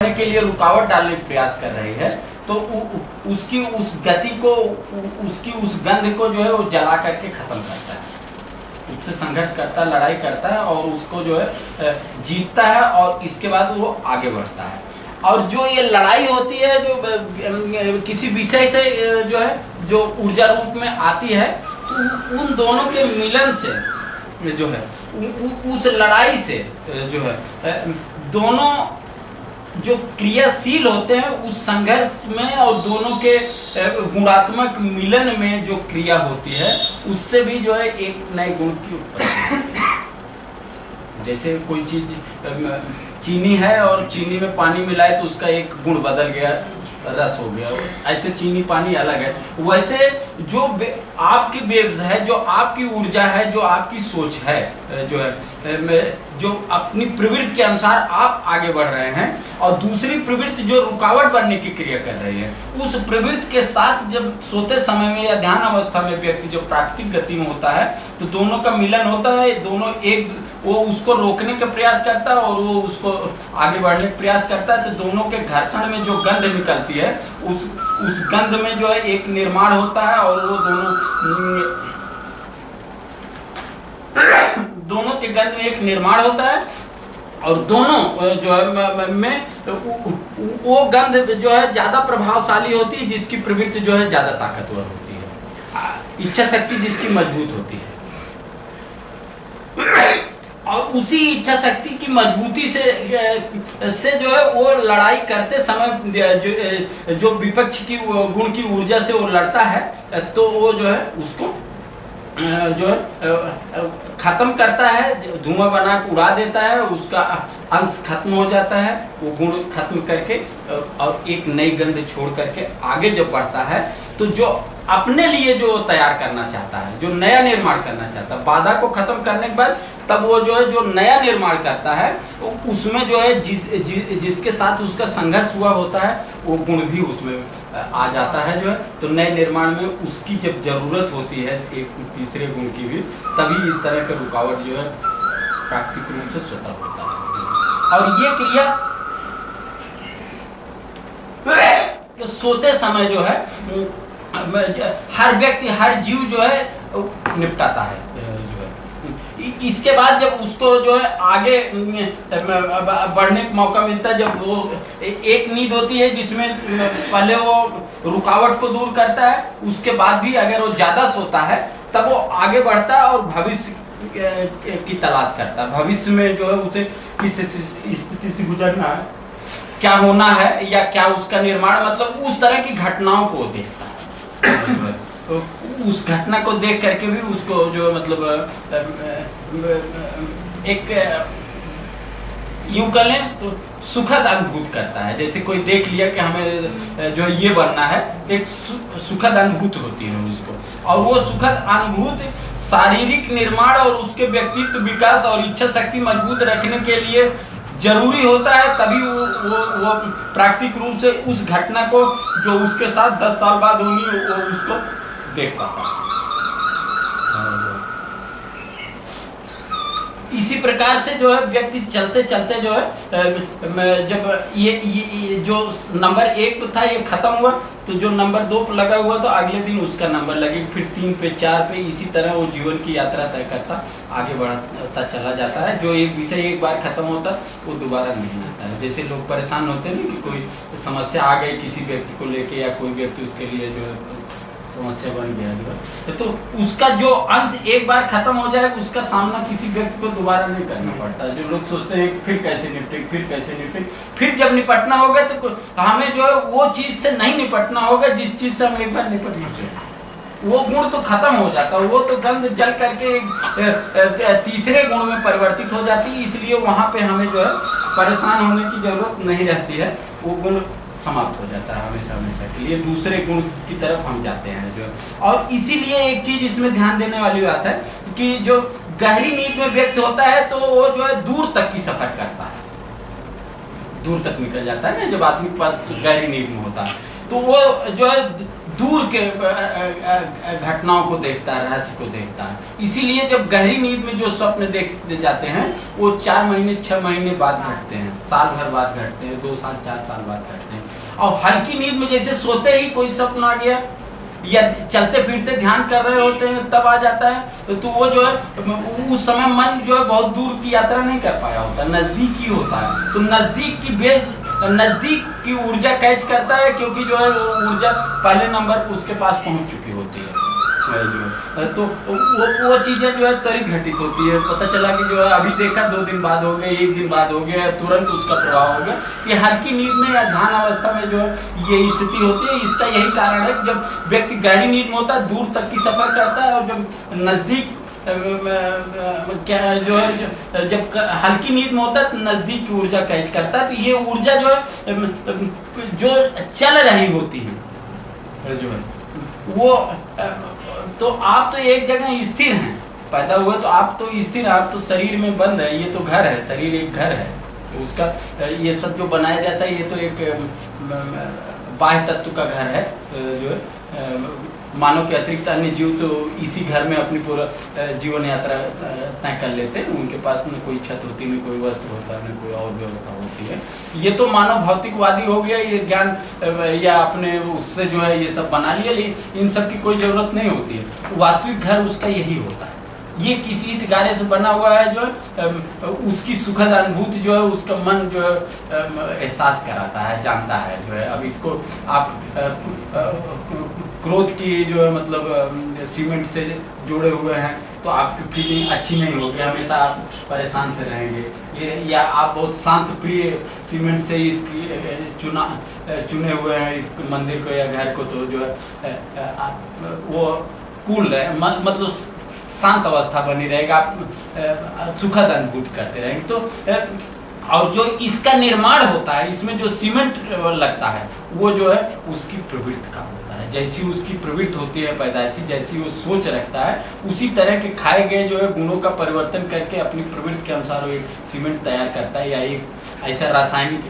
के लिए रुकावट डालने का प्रयास कर रही है तो उसकी उस गति को, उसकी उस गंध को जो है वो जला करके खत्म करता है, उससे संघर्ष करता है, लड़ाई करता है और उसको जो है जीतता है और इसके बाद वो आगे बढ़ता है। और जो ये लड़ाई होती है जो किसी विषय से जो है जो ऊर्जा रूप में आती है, तो उन दोनों के मिलन से जो है उस लड़ाई से जो है दोनों जो क्रियाशील होते हैं उस संघर्ष में और दोनों के गुणात्मक मिलन में जो क्रिया होती है उससे भी जो है एक नए गुण की उत्पत्ति होती है। जैसे कोई चीज चीनी है और चीनी में पानी मिलाए तो उसका एक गुण बदल गया, रस हो गया, ऐसे चीनी पानी अलग है। वैसे जो आपकी वेव्स है, जो आपकी ऊर्जा है, जो आपकी सोच है, जो है जो अपनी प्रवृत्ति के अनुसार आप आगे बढ़ रहे हैं और दूसरी प्रवृत्ति जो रुकावट बनने की क्रिया कर रही है, उस प्रवृत्ति के साथ जब सोते समय में या ध्यान अवस्था में व्यक्ति जो प्राकृतिक गति में होता है तो दोनों का मिलन होता है, दोनों एक वो उसको रोकने का प्रयास करता है और वो उसको आगे बढ़ने का प्रयास करता है, तो दोनों के घर्षण में जो गंध निकलती है उस गंध में जो है एक निर्माण होता है और वो दोनों के गंध में एक निर्माण होता है और दोनों जो है में वो गंध जो है ज्यादा प्रभावशाली होती है जिसकी प्रवृत्ति जो है ज्यादा ताकतवर होती है, इच्छा शक्ति जिसकी मजबूत होती है। और उसी इच्छा शक्ति की मजबूती से जो है वो लड़ाई करते समय जो विपक्ष की गुण की ऊर्जा से वो लड़ता है तो वो जो है उसको जो है खत्म करता है, धुआं बना के उड़ा देता है, उसका अंश खत्म हो जाता है, वो गुण खत्म करके और एक नई गंध छोड़ करके आगे जब बढ़ता है तो जो अपने लिए जो तैयार करना चाहता है, जो नया निर्माण करना चाहता है, बाधा को खत्म करने के बाद तब वो जो है जो नया निर्माण करता है उसमें जो है जिसके साथ उसका संघर्ष हुआ होता है वो गुण भी उसमें आ जाता है जो है, तो नए निर्माण में उसकी जब जरूरत होती है एक तीसरे गुण की भी, तभी इस तरह का रुकावट जो है प्राकृतिक रूप से स्वतः होता है। और ये क्रिया तो सोते समय जो है हर व्यक्ति, हर जीव जो है निपटाता है जो है। इसके बाद जब उसको जो है आगे बढ़ने का मौका मिलता है, जब वो एक नींद होती है जिसमें पहले वो रुकावट को दूर करता है, उसके बाद भी अगर वो ज्यादा सोता है तब वो आगे बढ़ता है और भविष्य की तलाश करता है। भविष्य में जो है उसे किस स्थिति से गुजरना है, क्या होना है या क्या उसका निर्माण, मतलब उस तरह की घटनाओं को देखता है। उस घटना को देख करके भी उसको जो मतलब एक यूं कर लें तो सुखद अनुभूत करता है। जैसे कोई देख लिया कि हमें जो ये बनना है, एक सुखद अनुभूति होती है उसको, और वो सुखद अनुभूति शारीरिक निर्माण और उसके व्यक्तित्व विकास और इच्छा शक्ति मजबूत रखने के लिए जरूरी होता है। तभी वो प्राकृतिक रूप से उस घटना को जो उसके साथ 10 साल बाद होनी वो उसको देख पाता है। इसी प्रकार से जो है व्यक्ति चलते चलते जो है जब ये जो नंबर 1 था ये खत्म हुआ तो जो नंबर 2 पर लगा हुआ तो अगले दिन उसका नंबर लगेगा, फिर 3 पे 4 पे, इसी तरह वो जीवन की यात्रा तय करता आगे बढ़ता चला जाता है। जो एक विषय एक बार खत्म होता वो दोबारा नहीं आता है। जैसे लोग परेशान होते हैं कि कोई समस्या आ गई किसी व्यक्ति को लेके या कोई व्यक्ति उसके लिए जो है समस्या बन गया जो है, तो उसका जो अंश एक बार खत्म हो जाए उसका सामना किसी व्यक्ति को दोबारा नहीं करना पड़ता। जो लोग सोचते हैं फिर कैसे निपटे, फिर कैसे निपटे, फिर जब निपटना होगा तो हमें जो है वो चीज से नहीं निपटना होगा जिस चीज से हम एक बार निपट चुके हैं। वो गुण तो खत्म हो जाता है, वो तो गंध जल करके तीसरे गुण में परिवर्तित हो जाती है, इसलिए वहां पे हमें जो है परेशान होने की जरूरत नहीं रहती है। वो गुण समाप्त हो जाता है हमेशा हमेशा के लिए, दूसरे गुण की तरफ हम जाते हैं जो। और इसीलिए एक चीज इसमें ध्यान देने वाली बात है कि जो गहरी नींद में व्यक्ति होता है तो वो जो है दूर तक की सफर करता है, दूर तक निकल जाता है ना जब आदमी के पास गहरी नींद में होता है। तो वो जो है दूर के घटनाओं को देखता है, रहस्य को देखता है। इसीलिए जब गहरी नींद में जो स्वप्न देखते जाते हैं वो 4 महीने 6 महीने बाद घटते हैं, साल भर बाद घटते हैं, 2 साल 4 साल बाद घटते हैं। और हल्की नींद में जैसे सोते ही कोई स्वप्न आ गया या चलते फिरते ध्यान कर रहे होते हैं तब आ जाता है, तो वो जो है उस समय मन जो है बहुत दूर की यात्रा नहीं कर पाया होता, नजदीक ही होता है। तो नजदीक की नजदीक की ऊर्जा कैच करता है, क्योंकि जो है ऊर्जा पहले नंबर पर उसके पास पहुंच चुकी होती है जो है। तो वो चीजें जो है त्वरित घटित होती है। पता चला कि जो है अभी देखा 2 दिन बाद हो गए, 1 दिन बाद हो गया, तुरंत उसका प्रभाव हो गया। ये हल्की नींद में या ध्यान अवस्था में जो है ये स्थिति होती है। इसका यही कारण है कि जब व्यक्ति गहरी नींद में होता है दूर तक की सफर करता है, और जब नजदीक क्या जो है जब हल्की नींद में होता है तो नजदीक की ऊर्जा कैच करता है। तो ये ऊर्जा जो है जो चल रही होती है जो है वो, तो आप तो एक जगह स्थिर हैं, पैदा हुए तो आप तो स्थिर, आप तो शरीर में बंद है, ये तो घर है, शरीर एक घर है। तो उसका ये सब जो बनाया जाता है ये तो एक बाह्य तत्व का घर है जो है। मानव के अतिरिक्त अन्य जीव तो इसी घर में अपनी पूरा जीवन यात्रा तय कर लेते हैं। उनके पास न कोई छत होती, न कोई वस्त्र होता, न कोई और व्यवस्था होती है। ये तो मानव भौतिकवादी हो गया, ये ज्ञान या अपने उससे जो है ये सब बना लिया, लेकिन इन सब की कोई ज़रूरत नहीं होती है। वास्तविक घर उसका यही होता है। ये किसी गारे से बना हुआ है जो है, उसकी सुखद अनुभूति जो है उसका मन जो है एहसास कराता है, जानता है जो है। अब इसको आप क्रोध की जो है मतलब सीमेंट से जोड़े हुए हैं तो आपकी फीलिंग अच्छी नहीं होगी, हमेशा आप परेशान से रहेंगे। ये या आप बहुत शांत प्रिय सीमेंट से इसकी चुने हुए हैं इस मंदिर को या घर को, तो जो है वो कूल है, मतलब शांत अवस्था बनी रहेगा, आप सुखद अनुभूति करते रहेंगे। तो और जो इसका निर्माण होता है, इसमें जो सीमेंट लगता है वो जो है उसकी प्रवृत्ति का होता है। जैसी उसकी प्रवृत्ति होती है पैदाइशी, जैसी वो सोच रखता है, उसी तरह के खाए गए जो है गुणों का परिवर्तन करके अपनी प्रवृत्ति के अनुसार वो एक सीमेंट तैयार करता है या एक ऐसा रासायनिक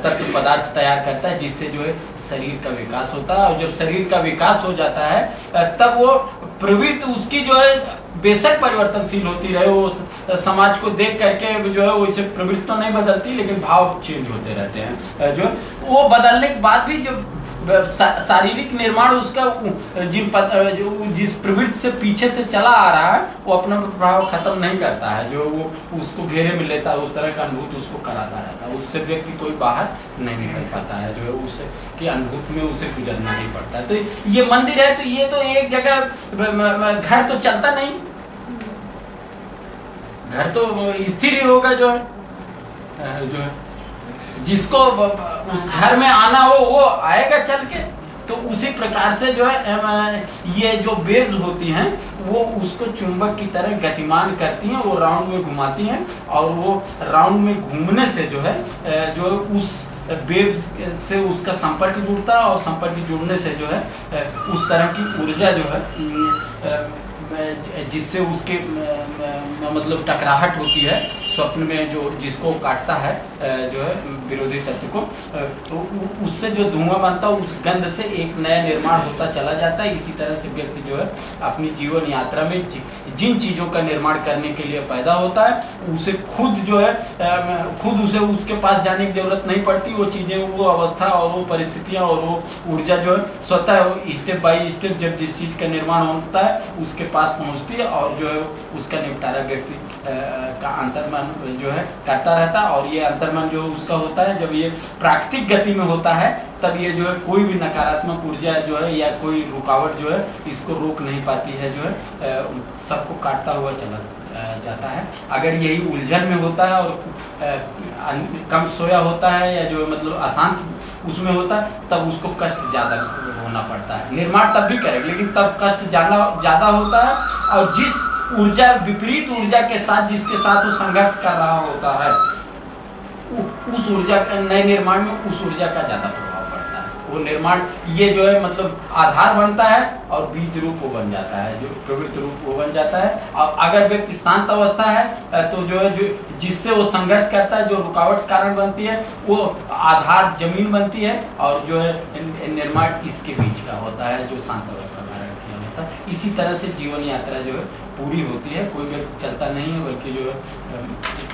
तत्व पदार्थ तैयार करता है जिससे जो है शरीर का विकास होता है। और जब शरीर का विकास हो जाता है तब वो प्रवृत्ति उसकी जो है बेशक परिवर्तनशील होती रहे, वो समाज को देख करके जो है वो इसे प्रवृत्ति तो नहीं बदलती, लेकिन भाव चेंज होते रहते हैं। जो वो बदलने के बाद भी जो शारीरिक निर्माण उसका जिस प्रवृत्ति से पीछे से चला आ रहा है वो अपना प्रभाव खत्म नहीं करता है, जो वो उसको घेरे में लेता है, उस तरह का अनुभूति उसको कराता रहता है। उससे व्यक्ति कोई बाहर नहीं निकल पाता है, जो है उससे की अनुभूति में उसे गुजरना नहीं पड़ता है। तो ये मंदिर है, तो ये तो एक जगह घर तो चलता नहीं, घर तो स्थिर ही होगा जो है जिसको उस घर में आना हो वो आएगा चल के। तो उसी प्रकार से जो है ये जो वेव्स होती हैं वो उसको चुंबक की तरह गतिमान करती हैं, वो राउंड में घुमाती हैं, और वो राउंड में घूमने से जो है जो उस वेव्स से उसका संपर्क जुड़ता है, और संपर्क जुड़ने से जो है उस तरह की ऊर्जा जो है जिससे उसके मतलब टकराहट होती है स्वप्न में, जो जिसको काटता है जो है विरोधी तत्व को, तो उससे जो धुआं बनता है उस गंध से एक नया निर्माण होता चला जाता है। इसी तरह से व्यक्ति जो है अपनी जीवन यात्रा में जिन चीज़ों का निर्माण करने के लिए पैदा होता है उसे खुद जो है खुद उसे उसके पास जाने की जरूरत नहीं पड़ती। वो चीज़ें, वो अवस्था और वो परिस्थितियाँ और वो ऊर्जा जो है स्वतः स्टेप बाय स्टेप जब जिस चीज़ का निर्माण होता है उसके पास पहुंचती है, और जो है उसका निपटारा व्यक्ति का अंतर्मन जो है करता रहता है। और ये अंतर्मन जो उसका होता है जब ये प्राकृतिक गति में होता है तब ये जो है कोई भी नकारात्मक ऊर्जा जो है या कोई रुकावट जो है इसको रोक नहीं पाती है, जो है सबको काटता हुआ चला जाता है। अगर यही उलझन में होता है और कम सोया होता है या जो मतलब अशांत उसमें होता है तब उसको कष्ट ज़्यादा होना पड़ता है। निर्माण तब भी करेगा लेकिन तब कष्ट ज़्यादा होता है, और जिस ऊर्जा विपरीत ऊर्जा के साथ जिसके साथ वो संघर्ष कर रहा होता है उस ऊर्जा नए निर्माण में उस ऊर्जा का ज़्यादा प्रभाव पड़ता है। वो निर्माण ये जो है मतलब आधार बनता है और बीज रूप वो बन जाता है, जो प्रवृत्ति रूप वो बन जाता है। और अगर व्यक्ति शांत अवस्था है तो जो है जो जिससे वो संघर्ष करता है, जो रुकावट कारण बनती है वो आधार जमीन बनती है, और जो है निर्माण इसके बीच का होता है जो शांत अवस्था में होता है। इसी तरह से जीवन यात्रा जो है पूरी होती है। कोई व्यक्ति चलता नहीं है, बल्कि जो है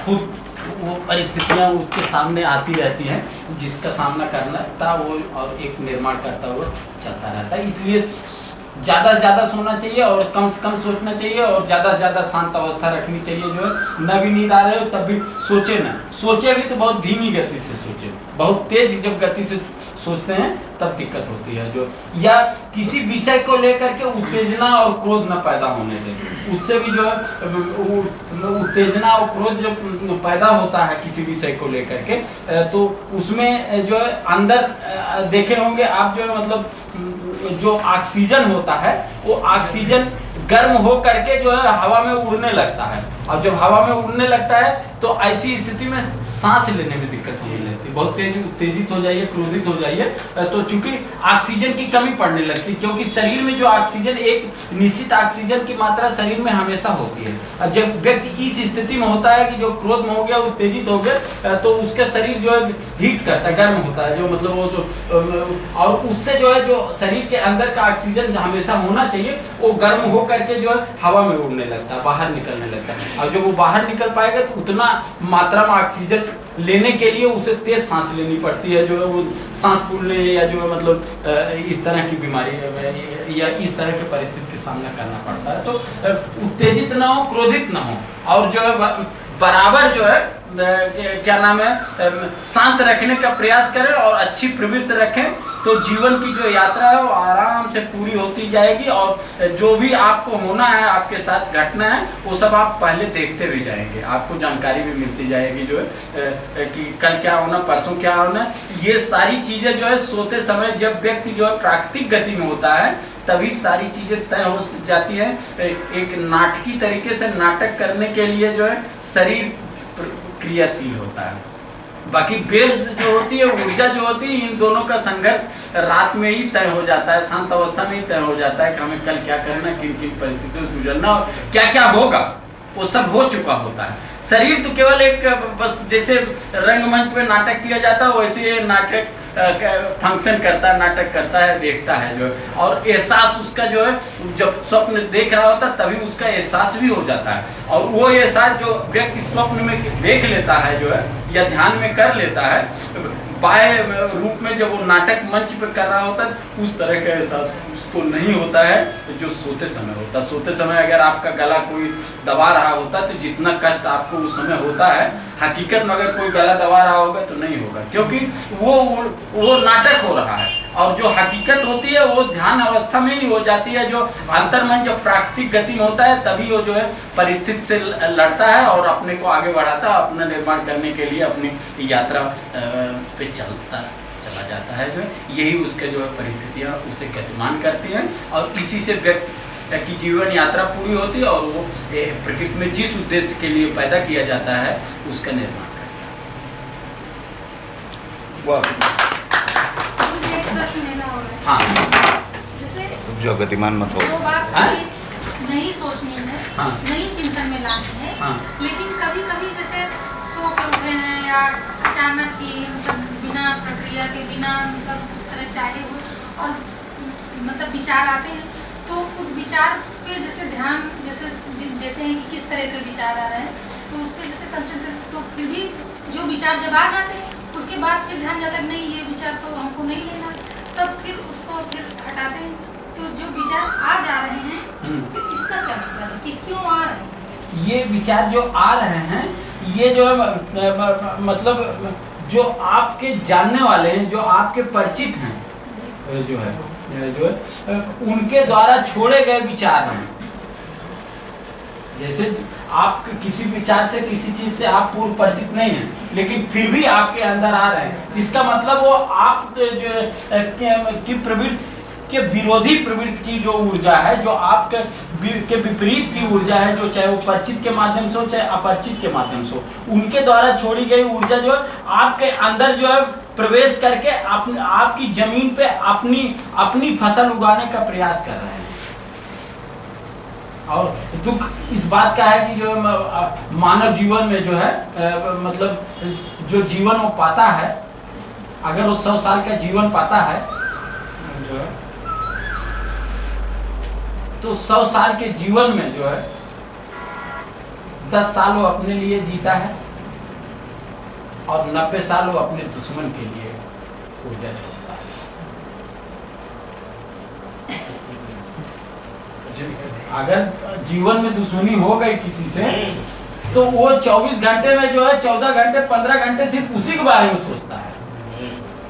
खुद वो परिस्थितियाँ उसके सामने आती रहती हैं, जिसका सामना करना था वो और एक निर्माण करता हुआ चलता रहता है। इसलिए ज़्यादा से ज़्यादा सोना चाहिए और कम से कम सोचना चाहिए, और ज़्यादा से ज़्यादा शांत अवस्था रखनी चाहिए। जो है न भी नींद आ रहे हो तब भी सोचे ना, सोचे भी तो बहुत धीमी गति से सोचे। बहुत तेज जब गति से सोचते हैं तब दिक्कत होती है। जो या किसी विषय को लेकर के उत्तेजना और क्रोध न पैदा होने दें, उससे भी जो है उत्तेजना और क्रोध जो पैदा होता है किसी विषय को लेकर के, तो उसमें जो है अंदर देखे होंगे आप, जो है मतलब जो ऑक्सीजन होता है वो ऑक्सीजन गर्म हो करके जो है हवा में उड़ने लगता है, और जब हवा में उड़ने लगता है तो ऐसी स्थिति में सांस लेने में दिक्कत होने लगती है। बहुत तेज उत्तेजित हो जाइए, क्रोधित हो जाइए, तो चूंकि ऑक्सीजन की कमी पड़ने लगती है, क्योंकि शरीर में जो ऑक्सीजन, एक निश्चित ऑक्सीजन की मात्रा शरीर में हमेशा होती है। और जब व्यक्ति इस स्थिति में होता है कि जो क्रोध में हो गया, उत्तेजित हो गया, तो उसका शरीर जो है हीट करता है, गर्म होता है, जो मतलब वो जो और उससे जो है जो शरीर के अंदर का ऑक्सीजन हमेशा होना चाहिए वो गर्म हो करके जो है हवा में उड़ने लगता है, बाहर निकलने लगता है। और जब वो बाहर निकल पाएगा तो उतना मात्रा में ऑक्सीजन लेने के लिए उसे तेज सांस लेनी पड़ती है, जो है वो सांस फूलने या जो है मतलब इस तरह की बीमारी या इस तरह की परिस्थिति का सामना करना पड़ता है। तो उत्तेजित ना हो, क्रोधित ना हो, और जो है बराबर जो है क्या नाम है शांत रखने का प्रयास करें और अच्छी प्रवृत्ति रखें, तो जीवन की जो यात्रा है वो आराम से पूरी होती जाएगी। और जो भी आपको होना है, आपके साथ घटना है, वो सब आप पहले देखते भी जाएंगे, आपको जानकारी भी मिलती जाएगी जो है कि कल क्या होना, परसों क्या होना। ये सारी चीज़ें जो है सोते समय जब व्यक्ति जो है प्राकृतिक गति में होता है तभी सारी चीज़ें तय हो जाती हैं। एक नाटकीय तरीके से नाटक करने के लिए जो है शरीर क्रियाशील होता है। बाकी वेव्स जो होती है, ऊर्जा जो होती है, इन दोनों का संघर्ष रात में ही तय हो जाता है, शांत अवस्था में ही तय हो जाता है कि हमें कल क्या करना, किन किन परिस्थितियों से गुजरना और क्या क्या होगा, वो सब हो चुका होता है। शरीर तो केवल एक बस जैसे रंगमंच पे नाटक किया जाता है वैसे ये नाटक फंक्शन करता है, नाटक करता है, देखता है जो, और एहसास उसका जो है जब स्वप्न देख रहा होता है तभी उसका एहसास भी हो जाता है। और वो एहसास जो व्यक्ति स्वप्न में देख लेता है जो है या ध्यान में कर लेता है, बाह्य रूप में जब वो नाटक मंच पर कर रहा होता है उस तरह का एहसास उसको नहीं होता है जो सोते समय होता है। सोते समय अगर आपका गला कोई दबा रहा होता है तो जितना कष्ट आपको उस समय होता है, हकीकत में अगर कोई गला दबा रहा होगा तो नहीं होगा, क्योंकि वो नाटक हो रहा है। और जो हकीकत होती है वो ध्यान अवस्था में ही हो जाती है। जो अंतर्मन जब प्राकृतिक गति में होता है तभी वो जो है परिस्थिति से लड़ता है और अपने को आगे बढ़ाता है, अपना निर्माण करने के लिए अपनी यात्रा पे चला जाता है। जो यही उसके जो है परिस्थितियाँ उसे गतिमान करती हैं, और इसी से व्यक्ति की जीवन यात्रा पूरी होती है और वो प्रकृति में जिस उद्देश्य के लिए पैदा किया जाता है उसका निर्माण करता है। हाँ, जो गतिमान मत हो, नहीं सोचनी है, हाँ, नहीं चिंतन में लानी है, हाँ, लेकिन कभी कभी जैसे सो के उठ रहे हैं या अचानक ही मतलब बिना प्रक्रिया के बिना मतलब उस तरह चाहे हो और मतलब विचार आते हैं, तो उस विचार पे जैसे ध्यान जैसे देते हैं कि किस तरह के विचार आ रहे हैं, तो उस पर जैसे कंसंट्रेट, तो फिर भी जो विचार जब आ जाते हैं उसके बाद फिर ध्यान जाता है नहीं ये विचार तो हमको नहीं लेना, तब फिर उसको फिर हटाते हैं। तो जो विचार आ जा रहे हैं तो इसका क्या मतलब है कि क्यों आ रहे हैं? ये विचार जो आ रहे हैं ये जो है मतलब जो आपके जानने वाले हैं, जो आपके परिचित हैं, जो है उनके द्वारा छोड़े गए विचार हैं। जैसे आप किसी विचार से, किसी चीज से आप पूर्व परिचित नहीं हैं, लेकिन फिर भी आपके अंदर आ रहे हैं, इसका मतलब वो आप जो की प्रवृत्ति के विरोधी प्रवृत्ति की जो ऊर्जा है, जो आपके के विपरीत की ऊर्जा है, जो चाहे वो परिचित के माध्यम से हो चाहे अपरिचित के माध्यम से हो, उनके द्वारा छोड़ी गई ऊर्जा जो है आपके अंदर जो है प्रवेश करके आपकी जमीन पे अपनी फसल उगाने का प्रयास कर रहे हैं। और दुख इस बात का है कि जो मानव जीवन में जो है मतलब जो जीवन वो पाता है, अगर वो 100 साल का जीवन पाता है जो है, तो 100 साल के जीवन में जो है 10 साल वो अपने लिए जीता है और 90 साल वो अपने दुश्मन के लिए ऊर्जा छोड़ता है। अगर जीवन में दुश्मनी हो गई किसी से, तो वो 24 घंटे में जो है 14 घंटे 15 घंटे सिर्फ उसी के बारे में सोचता है।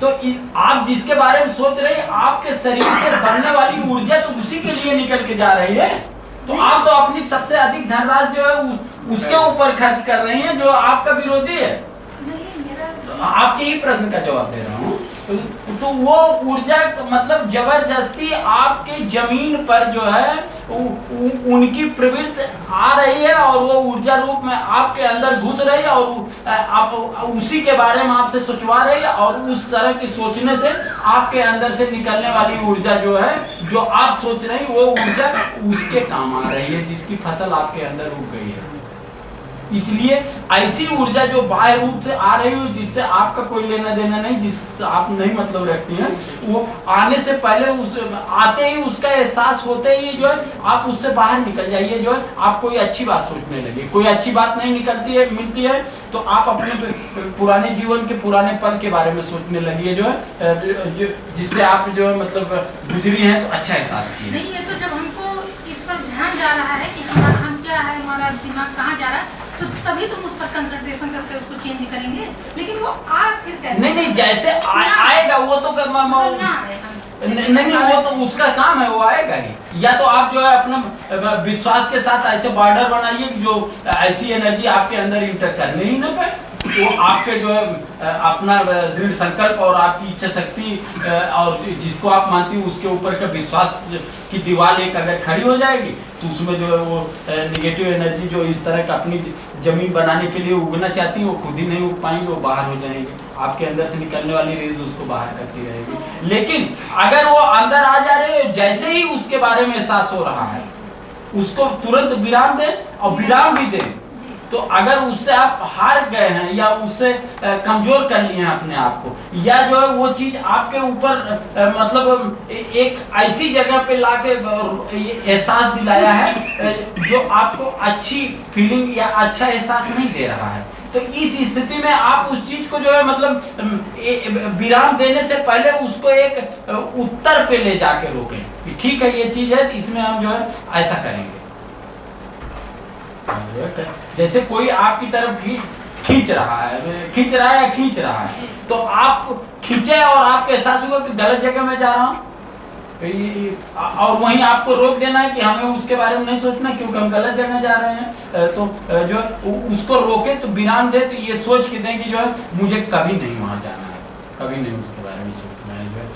तो आप जिसके बारे में सोच रहे हैं, आपके शरीर से बनने वाली ऊर्जा तो उसी के लिए निकल के जा रही है। तो आप तो अपनी सबसे अधिक धनराशि जो है उसके ऊपर खर्च कर रही हैं जो आपका विरोधी है। आपके ही प्रश्न का जवाब दे रहा हूँ। तो वो ऊर्जा मतलब जबरदस्ती आपके जमीन पर जो है उनकी प्रवृत्ति आ रही है और वो ऊर्जा रूप में आपके अंदर घुस रही है और आप उसी के बारे में आपसे सोचवा रही है और उस तरह की सोचने से आपके अंदर से निकलने वाली ऊर्जा जो है, जो आप सोच रही वो ऊर्जा उसके काम आ रही है जिसकी फसल आपके अंदर उग गई है। इसलिए ऐसी ऊर्जा जो बाह्य रूप से आ रही हो जिससे आपका कोई लेना देना नहीं, जिससे आप नहीं मतलब रखती हैं, वो आने से पहले आते ही उसका एहसास होते ही जो है आप उससे बाहर निकल जाइए। जो है आप कोई अच्छी बात सोचने लगे, कोई अच्छी बात नहीं निकलती है मिलती है तो आप अपने पुराने जीवन के पुराने पल के बारे में सोचने लगिए जो है जिससे आप जो है मतलब गुजरी हैं तो अच्छा एहसास किए। नहीं, ये तो जब हमको इस पर ध्यान जा रहा है कि हमारा हम क्या है, हमारा दिमाग कहाँ जा रहा है, तो तभी तुम उस पर कंसंट्रेशन करके उसको चेंज करेंगे। लेकिन वो फिर कैसे नहीं जैसे आएगा वो तो नहीं वो तो उसका काम है, वो आएगा ही। या तो आप जो है अपना विश्वास के साथ ऐसे बॉर्डर बनाइए जो ऐसी एनर्जी आपके अंदर इंटर करने ही ना पाए। वो आपके जो है अपना दृढ़ संकल्प और आपकी इच्छा शक्ति और जिसको आप मानती हो उसके ऊपर का विश्वास की दीवार एक अगर खड़ी हो जाएगी तो उसमें जो है वो निगेटिव एनर्जी जो इस तरह का अपनी जमीन बनाने के लिए उगना चाहती है वो खुद ही नहीं उग पाएंगे, वो बाहर हो जाएंगे। आपके अंदर से निकलने वाली रेज उसको बाहर करती रहेगी। लेकिन अगर वो अंदर आ जा रहे हो, जैसे ही उसके बारे में एहसास हो रहा है उसको तुरंत विराम दें और विराम भी दें। तो अगर उससे आप हार गए हैं या उससे कमजोर कर लिए हैं अपने आप को, या जो है वो चीज आपके ऊपर मतलब एक ऐसी जगह पे लाके एहसास दिलाया है जो आपको अच्छी फीलिंग या अच्छा एहसास नहीं दे रहा है, तो इस स्थिति में आप उस चीज को जो है मतलब विराम देने से पहले उसको एक उत्तर पे ले जाके रोकें। ठीक है ये चीज है तो इसमें हम जो है ऐसा करेंगे। जैसे कोई आपकी तरफ खींच रहा है या खींच रहा है, तो आप खींचे और आपको एहसास हुआ कि गलत जगह में जा रहा हूँ और वहीं आपको रोक देना है कि हमें उसके बारे में नहीं सोचना क्योंकि हम गलत जगह जा रहे हैं। तो जो उसको रोके तो विराम दे, तो ये सोच के दें कि जो है मुझे कभी नहीं वहां जाना है, कभी नहीं उसके बारे में सोचना है। जो है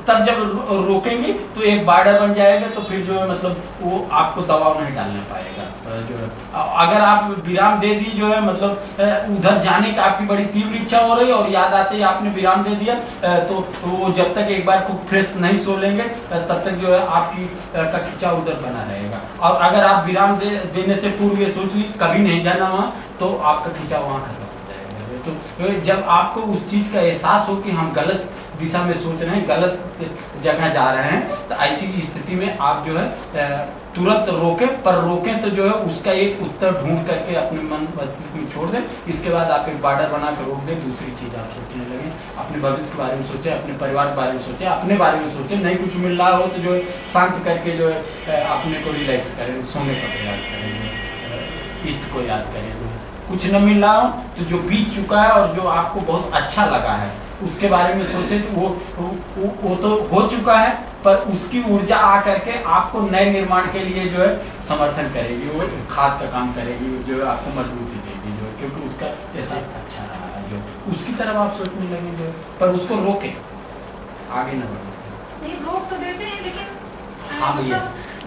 तब जब रोकेंगे तो एक बॉर्डर बन जाएगा, तो फिर जो है मतलब वो आपको दबाव नहीं डालने पाएगा। जो है अगर आप विराम दे दी जो है मतलब उधर जाने का आपकी बड़ी तीव्र इच्छा हो रही है और याद आते ही आपने विराम दे दिया, तो वो जब तक एक बार खूब फ्रेश नहीं सो लेंगे तब तक जो है आपकी का खिंचाव उधर बना रहेगा। और अगर आप विराम देने से पूर्व ये सोच ली कभी नहीं जाना वहाँ, तो आपका खिंचाव वहाँ खत्म हो जाएगा। तो जब आपको उस चीज़ का एहसास हो कि हम गलत दिशा में सोच रहे हैं, गलत जगह जा रहे हैं, तो ऐसी स्थिति में आप जो है तुरंत रोकें तो जो है उसका एक उत्तर ढूंढ करके अपने मन मस्तिष्क में छोड़ दें। इसके बाद आप एक बॉर्डर बना कर रोक दें, दूसरी चीज़ आप सोचने लगें, अपने भविष्य के बारे में सोचें, अपने परिवार के बारे में सोचें, अपने बारे में सोचें। नहीं कुछ मिल रहा हो तो जो है शांत करके जो है अपने को रिलैक्स करें, सोने का प्रयास करें, इष्ट को याद करें। कुछ न मिल रहा हो तो जो बीत चुका है और जो आपको बहुत अच्छा लगा है उसके बारे में सोचें, तो वो तो हो चुका है, पर उसकी ऊर्जा आ करके आपको नए निर्माण के लिए जो है समर्थन करेगी, वो खाद का काम करेगी, जो है आपको मजबूती देगी, जो क्योंकि उसका एहसास अच्छा रहा है, जो उसकी तरफ आप सोचने लगेंगे, पर उसको रोके, आगे न बढ़े। नहीं रोक तो देते हैं, लेकिन हाँ भैया।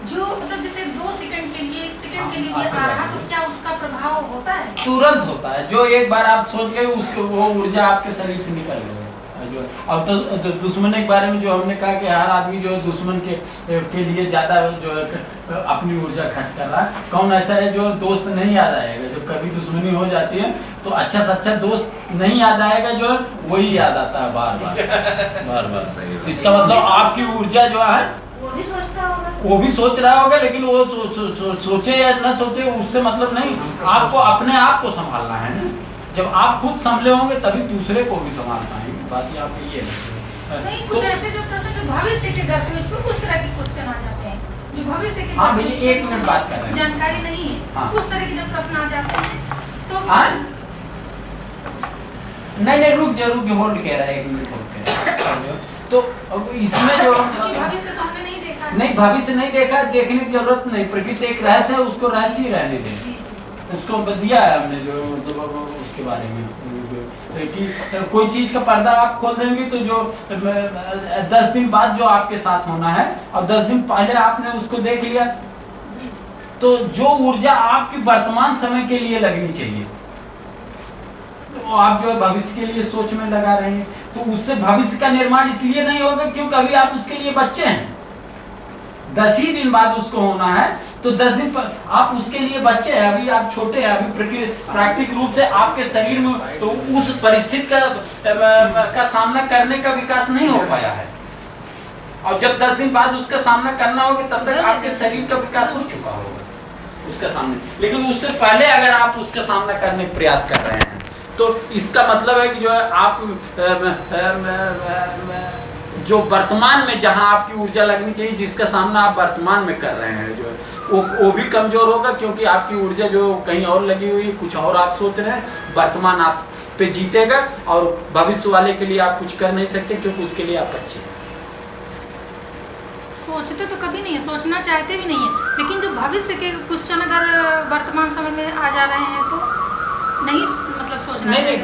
जो मतलब जैसे 2 सेकंड के लिए 1 सेकंड के लिए हाँ, भी अच्छा आ रहा, लगे। तो क्या उसका प्रभाव होता है? तुरंत होता है। जो एक बार आप सोच गए उसको, वो ऊर्जा आपके शरीर से निकल गई। जो अब तो दुश्मन के बारे में जो हमने कहा कि हर आदमी जो है दुश्मन के लिए ज्यादा जो है अपनी ऊर्जा खर्च कर रहा है। कौन ऐसा है जो दोस्त नहीं याद आएगा? जब कभी दुश्मनी हो जाती है तो अच्छा से अच्छा दोस्त नहीं याद आएगा, जो है वही याद आता है बार बार बार बार। सही बात। इसका मतलब आपकी ऊर्जा जो है वो भी सोचता होगा। वो भी सोच रहा होगा, लेकिन वो सोचे या न सोचे उससे मतलब नहीं। आपको अपने आप को संभालना है ना। जब आप खुद संभले होंगे तभी दूसरे को भी संभाल पाएंगे। बात यहाँ पे ये है। नहीं, तो कुछ ऐसे जो प्रश्न जो भविष्य के गर्भ में, इसमें कुछ तरह के क्वेश्चन आ जाते हैं जो भविष्य के हाँ गर्भ में भैया, एक मिनट बात कर रहे हैं। जानकारी नहीं है, हाँ। उस तरह के जब प्रश्न आ जाते हैं तो हाँ? नहीं रुक जा, होल्ड कह रहा है, 1 मिनट होल्ड कह रहा है। तो अब इसमें जो क्योंकि भविष्य तो हमने नहीं देखा है। नहीं, भविष्य नहीं देखा, देखने की जरूरत नहीं। प्रकृति एक रहस्य है, उसको रहस्य ही रहने दें। जी, जी। उसको दिया है हमने जो उसके बारे में कि कोई चीज का पर्दा आप खोल देंगे तो जो 10 दिन बाद जो आपके साथ होना है और 10 दिन पहले आपने उसको देख लिया, तो जो ऊर्जा आपकी वर्तमान समय के लिए लगनी चाहिए तो आप जो है भविष्य के लिए सोच में लगा रहे हैं, तो उससे भविष्य का निर्माण इसलिए नहीं होगा क्योंकि अभी आप उसके लिए बच्चे हैं। 10 ही दिन बाद उसको होना है, तो 10 दिन पर आप उसके लिए बच्चे हैं, अभी आप छोटे हैं, अभी प्राकृतिक रूप से आपके शरीर में तो उस परिस्थिति का सामना करने का विकास नहीं हो पाया है। और जब 10 दिन बाद उसका सामना करना होगा तब तक आपके शरीर का विकास हो चुका होगा उसका सामने। लेकिन उससे पहले अगर आप उसका सामना करने का प्रयास कर रहे हैं तो इसका मतलब है कि जो है आप जो वर्तमान में जहां आपकी ऊर्जा लगनी चाहिए, जिसका सामना आप वर्तमान में कर रहे हैं, जो वो भी कमजोर होगा क्योंकि आपकी ऊर्जा जो कहीं और लगी हुई है, कुछ और आप सोच रहे हैं। वर्तमान आप पे जीतेगा और भविष्य वाले के लिए आप कुछ कर नहीं सकते क्योंकि उसके लिए आप अच्छे हैं। सोचते तो कभी नहीं है, सोचना चाहते भी नहीं है, लेकिन जो भविष्य के क्वेश्चन अगर वर्तमान समय में आ जा रहे हैं तो नहीं मतलब सोचना नहीं,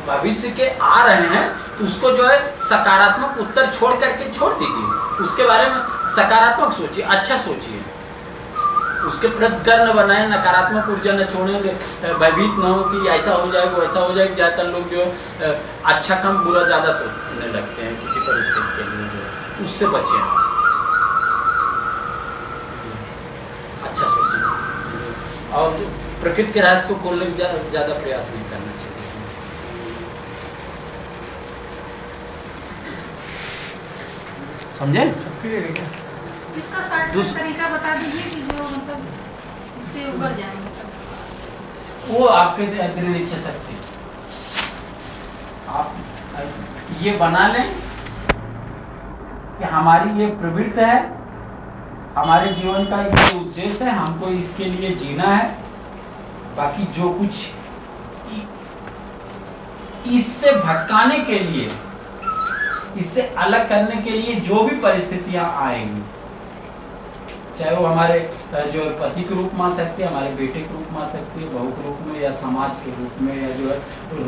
भविष्य के आ रहे हैं तो उसको जो है सकारात्मक उत्तर छोड़ करके छोड़ दीजिए। उसके बारे में सकारात्मक सोचिए, अच्छा सोचिए, उसके प्रति डर न बनाए, नकारात्मक ऊर्जा न छोड़ेंगे, भयभीत न हो कि ऐसा हो जाएगा वैसा हो जाएगा। ज़्यादातर लोग जो है अच्छा कम बुरा ज़्यादा सोचने लगते हैं किसी परिस्थिति के लिए, जो है उससे बचें। अच्छा सोचिए और प्रकृति के रहस्य को खोलने का ज़्यादा प्रयास नहीं करना चाहिए। समझे? इसका शॉर्टकट तरीका बता दीजिए कि जो मतलब इससे उबर जाएंगे। वो आपके दृढ़ इच्छा शक्ति, आप ये बना लें कि हमारी ये प्रवृत्ति है, हमारे जीवन का ये उद्देश्य है, हमको इसके लिए जीना है। बाकी जो कुछ इससे भटकाने के लिए, इससे अलग करने के लिए जो भी परिस्थितियां आएंगी, चाहे वो हमारे जो पति के रूप में आ सकती है, हमारे बेटे के रूप में आ सकती है, बहू के रूप में, या समाज के रूप में, या जो है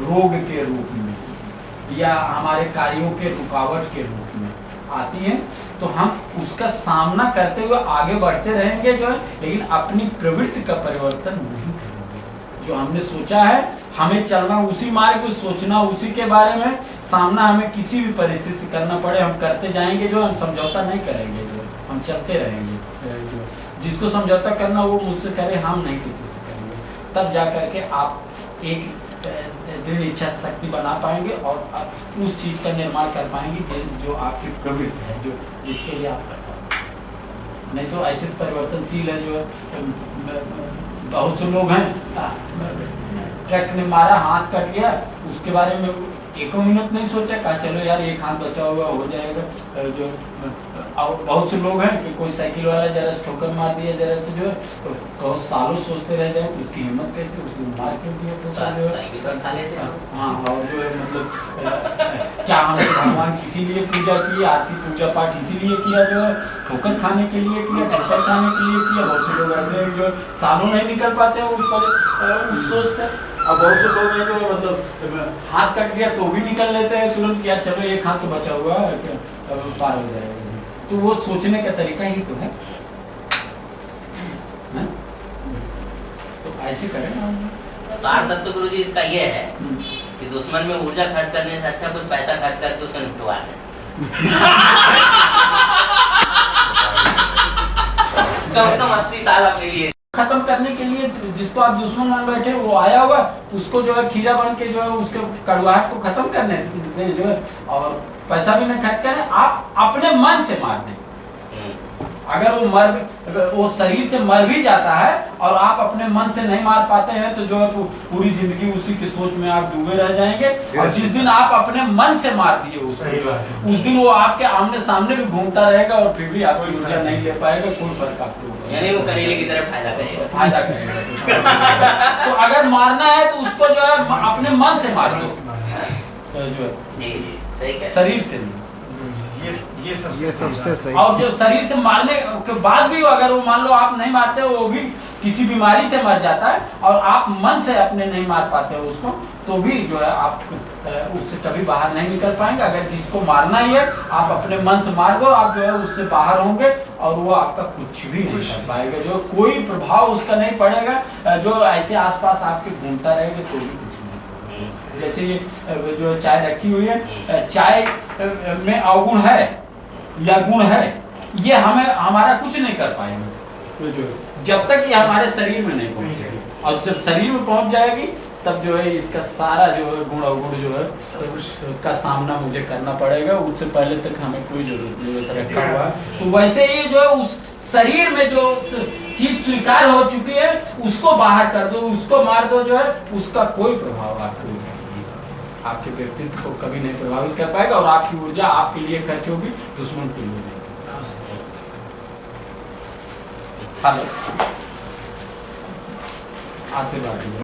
रोग के रूप में, या हमारे कार्यों के रुकावट के रूप में आती हैं, तो हम उसका सामना करते हुए आगे बढ़ते रहेंगे जो है, लेकिन अपनी प्रवृत्ति का परिवर्तन नहीं करेंगे। जो हमने सोचा है हमें चलना उसी मार्ग में, सोचना उसी के बारे में, सामना हमें किसी भी परिस्थिति से करना पड़े हम करते जाएंगे, जो हम समझौता नहीं करेंगे, जो हम चलते रहेंगे। जो जिसको समझौता करना वो मुझसे करे, हम नहीं किसी से करेंगे। तब जा करके आप एक दृढ़ इच्छा शक्ति बना पाएंगे और उस चीज का निर्माण कर पाएंगे जो आपकी प्रवृत्ति है, जो जिसके लिए आप कर पाएंगे। नहीं तो ऐसे परिवर्तनशील है जो बहुत से लोग हैं, ट्रक ने मारा, हाथ कट गया, उसके बारे में 1 मिनट नहीं सोचा, कहा चलो यार एक हाथ बचा हुआ हो जाएगा। जो बहुत से लोग हैं कि कोई साइकिल वाला जरा ठोकर मार दिया जरा से, जो है तो सालों सोचते रह जाए उसकी हिम्मत कैसे, उसको मार क्यों दिया, हाँ। और जो है मतलब क्या हमने भगवान किसी लिए पूजा की, आरती पूजा पाठ इसीलिए किया, जो है ठोकर खाने के लिए किया, ठोकर खाने के लिए किया। बहुत से लोग ऐसे जो सालों नहीं निकल पाते उस सोच से। अब बहुत से लोग हैं जो मतलब हाथ कट गया तो भी निकल लेते हैं तुरंत, यार चलो एक हाथ तो बचा हुआ है, पार हो जाएगा। तो वो सोचने का तरीका ही तो है ना? तो ऐसे करें ना। सार तत्व गुरुजी इसका ये है कि दुश्मन में ऊर्जा खर्च करने से अच्छा कुछ पैसा खर्च करके उसे निपटवा दें। कम से कम 80 साल अपने लिए खत्म करने के लिए जिसको आप दुश्मन मान बैठे वो आया होगा, उसको जो है खीरा बन के जो है उसके कड़वाहट को खत्म करने दें जो है, और पैसा भी नहीं खर्च करें, आप अपने मन से मार दें। अगर वो शरीर से मर भी जाता है और आप अपने मन से नहीं मार पाते हैं तो जो है पूरी जिंदगी उसी की सोच में आप डूबे रह जाएंगे। और जिस दिन आप अपने मन से मार दिए उसको, उस दिन वो आपके आमने सामने भी घूमता रहेगा और फिर भी आपकी ऊर्जा नहीं ले पाएगा, कोई फर्क आपको, यानी वो करेले की तरह फायदा करेगा। तो अगर मारना है तो उसको जो है अपने मन से मार दो, जी सही कह, शरीर से नहीं। ये सबसे सही। और जो शरीर से मारने के बाद भी अगर वो मान लो आप नहीं मारते, वो भी किसी बीमारी से मर जाता है और आप मन से अपने नहीं मार पाते हो उसको, तो भी जो है आप उससे कभी बाहर नहीं निकल पाएंगे। अगर जिसको मारना ही है आप अपने मन से मार दो, आप जो है उससे बाहर होंगे और वो आपका कुछ भी नहीं कर पाएगा, जो कोई प्रभाव उसका नहीं पड़ेगा। जो ऐसे आसपास आपके घूमता रहेगा तो भी कुछ नहीं। जैसे ये जो चाय रखी हुई है, चाय में अवगुण है या गुण है, ये हमें हमारा कुछ नहीं कर पाएंगे जब तक ये हमारे शरीर में नहीं पहुंचेगी। और जब शरीर में पहुंच जाएगी तब जो है इसका सारा जो है गुण अवगुण जो है उसका सामना मुझे करना पड़ेगा। उससे पहले तक हमें कोई जरूरत रखा हुआ है। तो वैसे ही जो है उस शरीर में जो चीज स्वीकार हो चुकी है उसको बाहर कर दो, उसको मार दो, जो है उसका कोई प्रभाव आपके व्यक्तित्व को कभी नहीं प्रभावित कर पाएगा और आपकी ऊर्जा आपके लिए खर्च होगी, दुश्मन के लिए नहीं। हेलो, आशीर्वाद।